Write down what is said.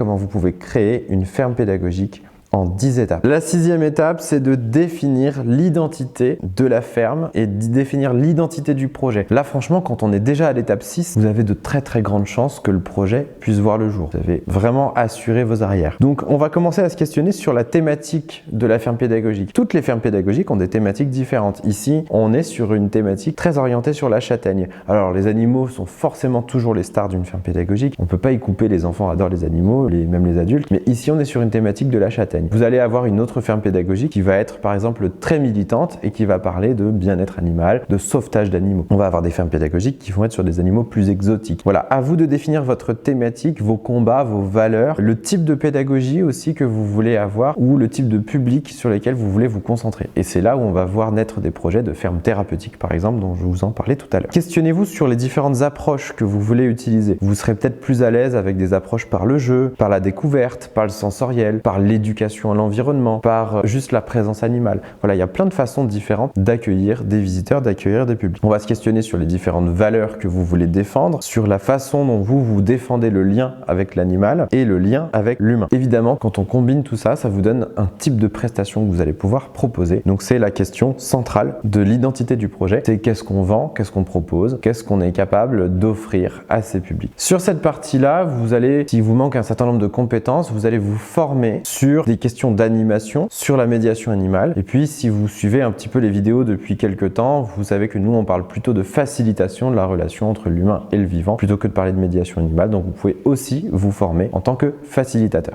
comment vous pouvez créer une ferme pédagogique en 10 étapes. La 6e étape, c'est de définir l'identité de la ferme et de définir l'identité du projet. Là, franchement, quand on est déjà à l'étape 6, vous avez de très grandes chances que le projet puisse voir le jour. Vous avez vraiment assuré vos arrières. Donc, on va commencer à se questionner sur la thématique de la ferme pédagogique. Toutes les fermes pédagogiques ont des thématiques différentes. Ici, on est sur une thématique très orientée sur la châtaigne. Alors, les animaux sont forcément toujours les stars d'une ferme pédagogique. On ne peut pas y couper, les enfants adorent les animaux, même les adultes. Mais ici, on est sur une thématique de la châtaigne. Vous allez avoir une autre ferme pédagogique qui va être par exemple très militante et qui va parler de bien-être animal, de sauvetage d'animaux. On va avoir des fermes pédagogiques qui vont être sur des animaux plus exotiques. Voilà, à vous de définir votre thématique, vos combats, vos valeurs, le type de pédagogie aussi que vous voulez avoir ou le type de public sur lesquels vous voulez vous concentrer. Et c'est là où on va voir naître des projets de fermes thérapeutiques par exemple dont je vous en parlais tout à l'heure. Questionnez-vous sur les différentes approches que vous voulez utiliser. Vous serez peut-être plus à l'aise avec des approches par le jeu, par la découverte, par le sensoriel, par l'éducation à l'environnement, par juste la présence animale. Voilà, il y a plein de façons différentes d'accueillir des visiteurs, d'accueillir des publics. On va se questionner sur les différentes valeurs que vous voulez défendre, sur la façon dont vous défendez le lien avec l'animal et le lien avec l'humain. Évidemment, quand on combine tout ça, ça vous donne un type de prestation que vous allez pouvoir proposer. Donc c'est la question centrale de l'identité du projet. C'est qu'est-ce qu'on vend, qu'est-ce qu'on propose, qu'est-ce qu'on est capable d'offrir à ces publics. Sur cette partie-là, vous allez, s'il vous manque un certain nombre de compétences, vous allez vous former sur des questions d'animation, sur la médiation animale. Et puis, si vous suivez un petit peu les vidéos depuis quelques temps, vous savez que nous, on parle plutôt de facilitation de la relation entre l'humain et le vivant, plutôt que de parler de médiation animale. Donc, vous pouvez aussi vous former en tant que facilitateur.